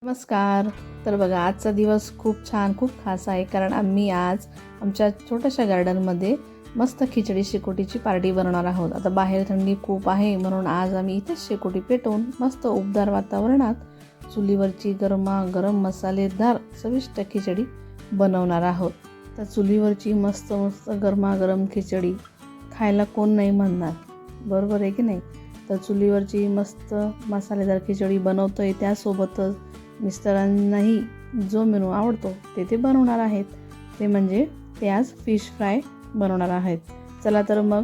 नमस्कार. तर बघा, आजचा दिवस खूप छान, खूप खास आहे. कारण आम्ही आज आमच्या छोट्याशा गार्डनमध्ये मस्त खिचडी शेकोटीची पार्टी बनवणार आहोत. आता बाहेर थंडी खूप आहे, म्हणून आज आम्ही इथेच शेकोटी पेटवून मस्त उबदार वातावरणात चुलीवरची गरमागरम मसालेदार चविष्ट खिचडी बनवणार आहोत. तर चुलीवरची मस्त मस्त गरमागरम खिचडी खायला कोण नाही म्हणणार, बरोबर आहे की नाही? तर चुलीवरची मस्त मसालेदार खिचडी बनवतोय, त्यासोबतच मिस्टरांनाही जो मेनू आवडतो ते बनवणार आहेत. ते म्हणजे ते आज फिश फ्राय बनवणार आहेत. चला तर मग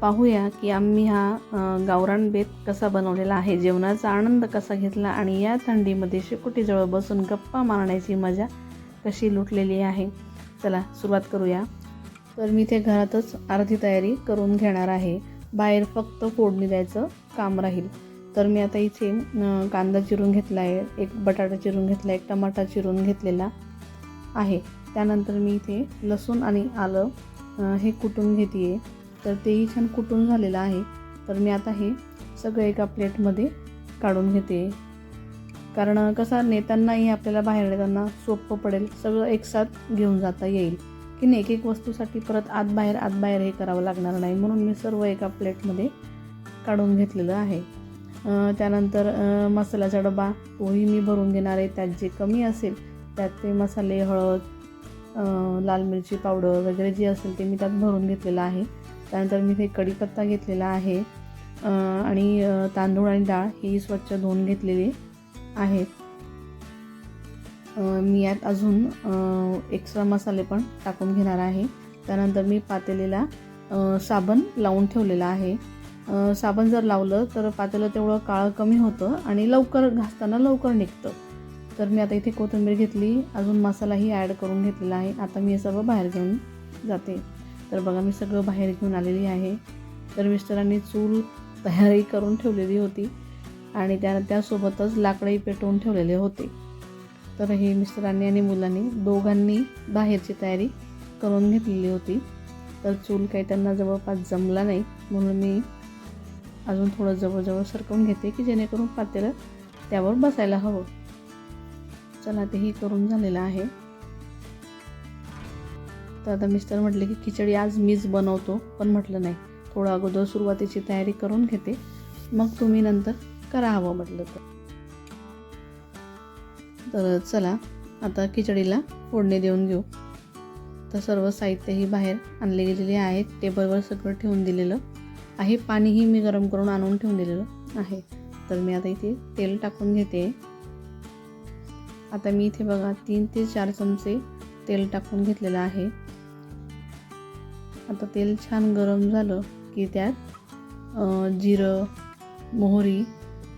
पाहूया की आम्ही हा गावरान बेत कसा बनवलेला आहे, जेवणाचा आनंद कसा घेतला आणि या थंडीमध्ये शेकोटीजवळ बसून गप्पा मारण्याची मजा कशी लुटलेली आहे. चला सुरुवात करूया. तर मी ते घरातच अर्धी तयारी करून घेणार आहे. बाहेर फक्त फोडणी द्यायचं काम राहील. तर मी आता इथे कांदा चिरून घेतला आहे, एक बटाटा चिरून घेतला आहे, एक टमाटा चिरून घेतलेला आहे. त्यानंतर मी इथे लसूण आणि आलं हे कुटून घेते आहे. तर तेही छान कुटून झालेलं आहे. तर मी आता हे सगळं एका प्लेटमध्ये काढून घेते, कारण कसं नेतानाही आपल्याला बाहेर नेताना सोपं पडेल, सगळं एकसाथ घेऊन जाता येईल की नाही. एक एक वस्तूसाठी परत आत बाहेर हे करावं लागणार नाही, म्हणून मी सर्व एका प्लेटमध्ये काढून घेतलेलं आहे. त्यानंतर मसाल्याचा डबा तोही मी भरून घेणार आहे. त्यात जे कमी असेल त्यात ते मसाले, हळद, लाल मिरची पावडर वगैरे जे असेल ते मी त्यात भरून घेतलेलं आहे. त्यानंतर मी ते कढीपत्ता घेतलेला आहे आणि तांदूळ आणि डाळ ही स्वच्छ धुवून घेतलेली आहेत. मी यात अजून एक्स्ट्रा मसाले पण टाकून घेणार आहे. त्यानंतर मी पातेलीला साबण लावून ठेवलेला आहे. साबण जर लावलं तर पातेलं तेवढं काळं कमी होतं आणि लवकर घासताना लवकर निघतं. तर मी आता इथे कोथिंबीर घेतली, अजून मसालाही ॲड करून घेतलेला आहे. आता मी हे सर्व बाहेर घेऊन जाते. तर बघा, मी सगळं बाहेर घेऊन आलेली आहे. तर मिस्टरांनी चूल तयारी करून ठेवलेली होती आणि त्यासोबतच लाकडंही पेटवून ठेवलेले होते. तर हे मिस्टरांनी आणि मुलांनी दोघांनी बाहेरची तयारी करून घेतलेली होती. तर चूल काही त्यांना जवळपास जमला नाही, म्हणून मी अजून थोडं जवळ सरकवून घेते की जेणेकरून पातेलं त्यावर बसायला हवं. चला, तेही करून झालेलं आहे. तर आता मिस्टर म्हटले की खिचडी आज मीच बनवतो, पण म्हटलं नाही, थोडं अगोदर सुरुवातीची तयारी करून घेते, मग तुम्ही नंतर करा हवं म्हटलं तर चला आता खिचडीला फोडणी देऊन घेऊ. तर सर्व साहित्यही बाहेर आणले गेलेले आहेत. टेबलवर सगळं ठेवून दिलेलं आहे. पाणीही मी गरम करून आणून ठेवून दिलेलं आहे. तर मी आता इथे तेल टाकून घेते. आता मी इथे बघा 3 ते 4 चमचे तेल टाकून घेतलेलं आहे. आता तेल छान गरम झालं की त्यात जिरं, मोहरी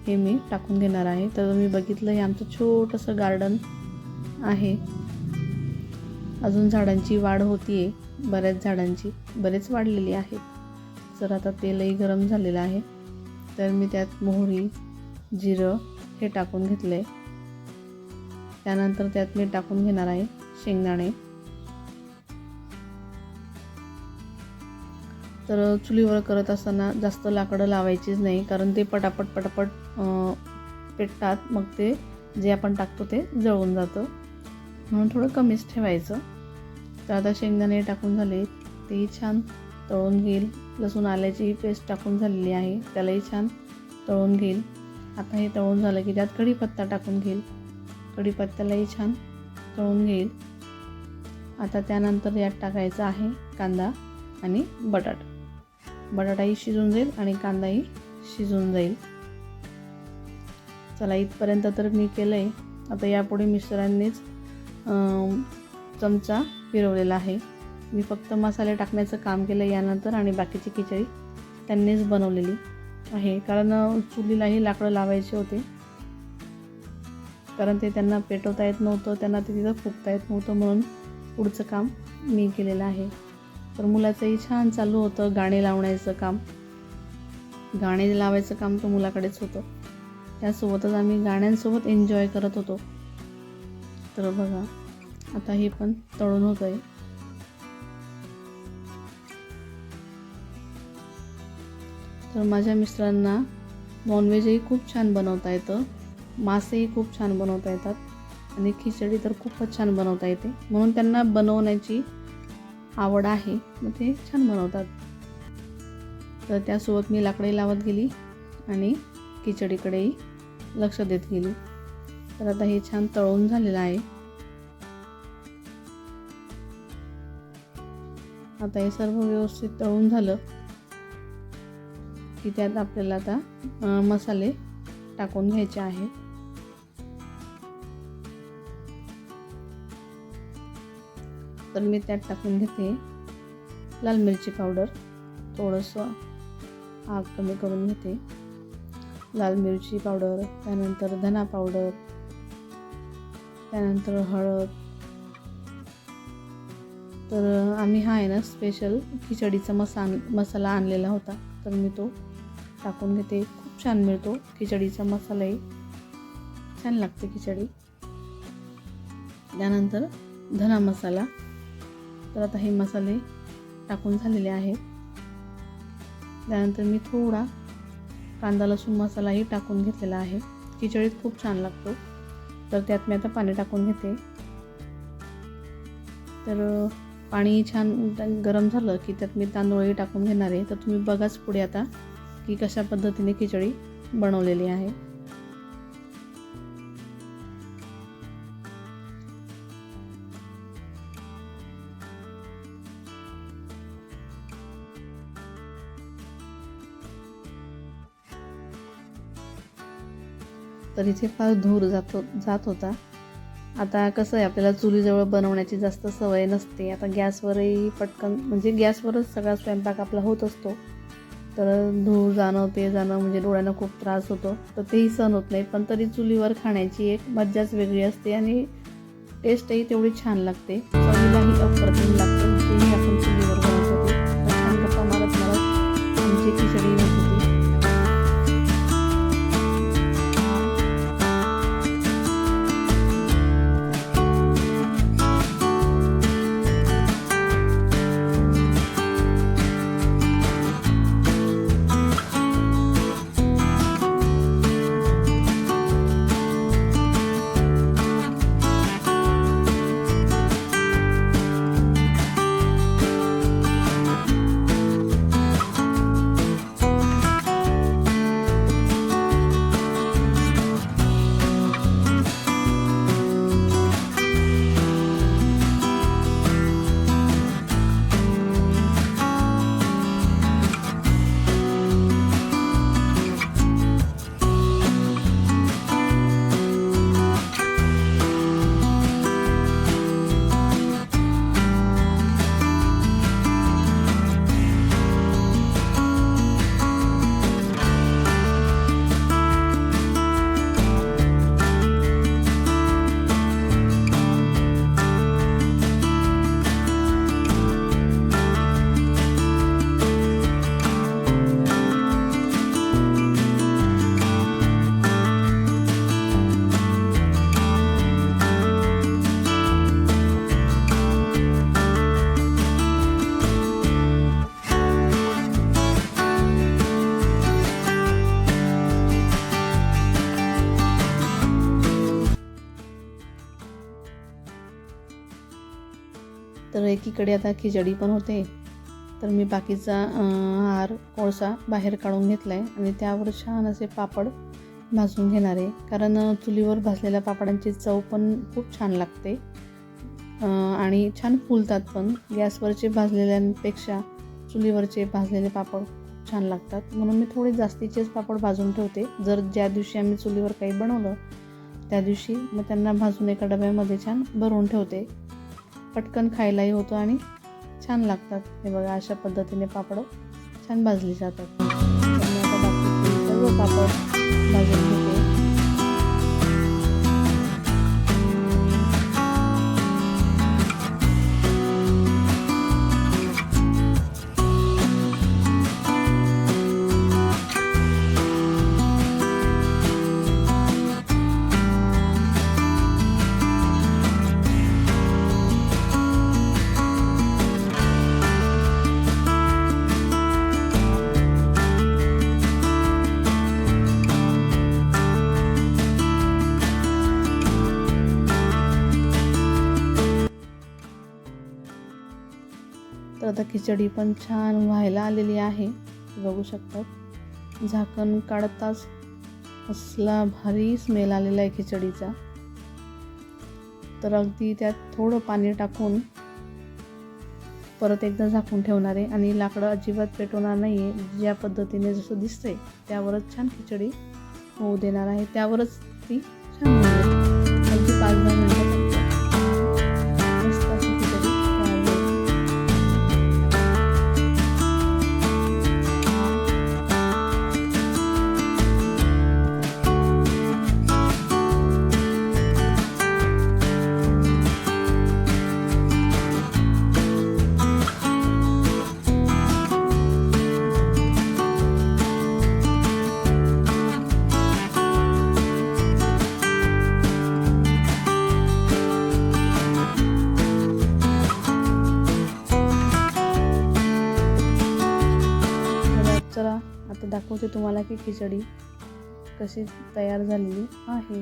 हे मी टाकून घेणार आहे. तर मी बघितलं, हे आमचं छोटंसं गार्डन आहे. अजून झाडांची वाढ होती आहे, बऱ्याच झाडांची बरेच वाढलेली आहेत. तर आता तेलही गरम झालेलं आहे. तर मी त्यात मोहरी, जिरं हे टाकून घेतलं आहे. त्यानंतर त्यात मी टाकून घेणार आहे शेंगदाणे. तर चुलीवर करत असताना जास्त लाकडं लावायचीच नाही, कारण ते पटापट पेटतात, मग ते जे आपण टाकतो ते जळून जातं, म्हणून थोडं कमीच ठेवायचं. तर आता शेंगदाणे टाकून झाले, तेही छान तळून घेईल. लसूण आल्याची पेस्ट टाकून झालेली आहे, त्यालाही छान तळून घेईल. आता हे तळून झालं की त्यात कढीपत्ता टाकून घेईल. कढीपत्त्यालाही छान तळून घेईल. आता त्यानंतर यात टाकायचं आहे कांदा आणि बटाटाही शिजून जाईल आणि कांदाही शिजून जाईल. चला, इथपर्यंत तर मी केलं आहे. आता यापुढे मिस्टरांनीच चमचा फिरवलेला आहे. मी फक्त मसाले टाकण्याचं काम केलं यानंतर, आणि बाकीची खिचडी त्यांनीच बनवलेली आहे. कारण चुलीलाही लाकडं लावायचे होते, कारण ते त्यांना पेटवता येत नव्हतं, त्यांना ते तिथं फुकता येत नव्हतं, म्हणून पुढचं काम मी केलेलं आहे. तर मुलाचंही छान चालू होतं गाणे लावायचं काम तर मुलाकडेच होतं. त्यासोबतच आम्ही गाण्यांसोबत एन्जॉय करत होतो. तर बघा, आता हे पण तळून होत आहे. तर माझ्या मिस्टरांना नॉनव्हेजही खूप छान बनवता येतं. मासेही खूप छान बनवता येतात आणि खिचडी तर खूपच छान बनवता येते, म्हणून त्यांना बनवण्याची आवड आहे, मग ते छान बनवतात. तर त्यासोबत मी लाकडी लावत गेली आणि खिचडीकडेही लक्ष देत गेली. तर आता हे छान तळून झालेलं आहे. आता हे सर्व व्यवस्थित तळून झालं की त्यात आपल्याला आता मसाले टाकून घ्यायचे आहेत. तर मी त्यात टाकून घेते लाल मिरची पावडर, थोडंसं आग कमी करून घेते. लाल मिरची पावडर, त्यानंतर धना पावडर, त्यानंतर हळद. तर आम्ही हा आहे ना स्पेशल खिचडीचा मसाला आणलेला होता, तर मी तो टाकून घेते. खूप छान मिळतो खिचडीचा मसालाही, छान लागते खिचडी. त्यानंतर धना मसाला. तर आता हे मसाले टाकून झालेले आहेत. त्यानंतर मी थोडा कांदा लसूण मसालाही टाकून घेतलेला आहे. खिचडीत खूप छान लागतो. तर त्यात मी आता पाणी टाकून घेते. तर पाणी छान गरम झालं की त्यात मी तांदूळही टाकून घेणार आहे. तर तुम्ही बघाच पुढे आता की कशा पद्धतीने खिचडी बनवलेली आहे. तर इथे फार धूर जात होता. आता कसं आहे, आपल्याला चुलीजवळ बनवण्याची जास्त सवय नसते. आता गॅसवरही पटकन म्हणजे गॅसवरच सगळा स्वयंपाक आपला होत असतो. तर धूर जाणं ते जाणं म्हणजे डोळ्यांना खूप त्रास होतो, तर तेही सहन होत नाही. पण तरी चुलीवर खाण्याची एक मज्जाच वेगळी असते आणि टेस्टही तेवढी छान लागते. चवीलाही अप्रतिम लागते. जेही आपण चुलीवर बनवतो ते. तर छान गप्पा मारत मारत आमची खिचडी होत होती. तर एकीकडे आता खिचडी पण होते. तर मी बाकीचा हार कोळसा बाहेर काढून घेतला आहे आणि त्यावर छान असे पापड भाजून घेणार आहे. कारण चुलीवर भाजलेल्या पापडांची चव पण खूप छान लागते आणि छान फुलतात पण. गॅसवरचे भाजलेल्यांपेक्षा चुलीवरचे भाजलेले पापड खूप छान लागतात. म्हणून मी थोडे जास्तीचेच पापड भाजून ठेवते. जर ज्या दिवशी आम्ही चुलीवर काही बनवलं त्या दिवशी मग त्यांना भाजून एका डब्यामध्ये छान भरून ठेवते. पटकन खायलाही होतं आणि छान लागतात. हे बघा, अशा पद्धतीने पापड छान भाजली जातात. तर मी आता बाकीचे सर्व पापड भाजून घेते. तर आता खिचडी पण छान व्हायला आलेली आहे, बघू शकतात. झाकण काढताच असला भारी स्मेल आलेला आहे खिचडीचा. तर अगदी त्यात थोडं पाणी टाकून परत एकदा झाकून ठेवणार आहे आणि लाकडं अजिबात पेटवणार नाही आहे. ज्या पद्धतीने जसं दिसतंय त्यावरच छान खिचडी होऊ देणार आहे, त्यावरच ती छान होईल. अगदी 5-10 मिनिटं मस्त अशी खिचडी तयार होईल. चला आता दाखवते तुम्हाला की खिचडी कशी तयार झालेली आहे.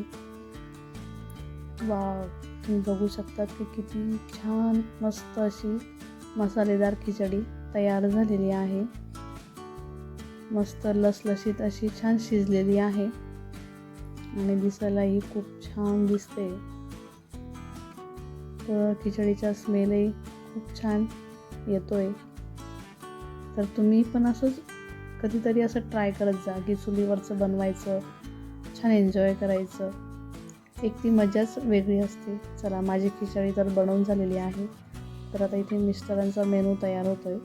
वाव, तुम्ही बघू शकतात की किती छान मस्त अशी मसालेदार खिचडी तयार झालेली आहे. मस्त लसलशीत अशी छान शिजलेली आहे आणि दिसायलाही खूप छान दिसते. तर खिचडीचा स्मेलही खूप छान येतोय. तर तुम्ही पण असंच कधीतरी असं ट्राय करत जा की चुलीवरचं बनवायचं, छान एन्जॉय करायचं. एक ती मजाच वेगळी असते. चला, माझी खिचडी तर बनवून झालेली आहे. तर आता इथे मिस्टरांचा मेनू तयार होतोय.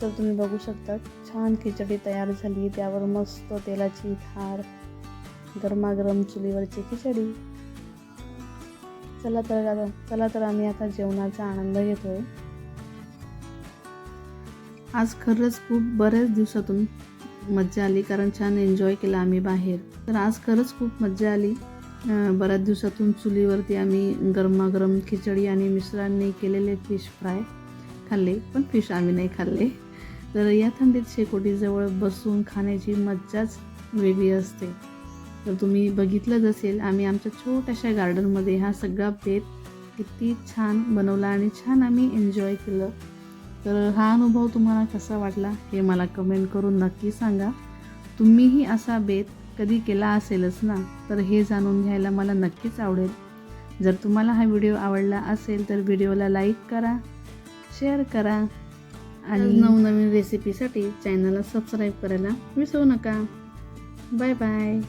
तर तुम्ही बघू शकता छान खिचडी तयार झाली. त्यावर मस्त तेलाची धार, गरमागरम चुलीवरची खिचडी. चला तर आम्ही आता जेवणाचा आनंद घेतोय. आज खरंच खूप बऱ्याच दिवसातून मज्जा आली, कारण छान एन्जॉय केला आम्ही बाहेर. तर आज खरंच खूप मज्जा आली. बऱ्याच दिवसातून चुलीवरती आम्ही गरमागरम खिचडी आणि मिस्टरांनी केलेले फिश फ्राय खाल्ले, पण फिश आम्ही नाही खाल्ले. तर या थंडीत शेकोटीजवळ बसून खाण्याची मज्जाच वेगळी असते. तर तुम्ही बघितलंच असेल, आम्ही आमच्या छोट्याशा गार्डनमध्ये हा सगळा बेत किती छान बनवला आणि छान आम्ही एन्जॉय केलं. तर हा अनुभव तुम्हाला कसा वाटला हे मला कमेंट करून नक्की सांगा. तुम्हीही असा बेत कधी केला असेलच ना, तर हे जाणून घ्यायला मला नक्कीच आवडेल. जर तुम्हाला हा व्हिडिओ आवडला असेल तर व्हिडिओला लाईक करा, शेअर करा आणि नवनवीन रेसिपीसाठी चॅनलला सबस्क्राईब करायला विसरू नका. Bye bye.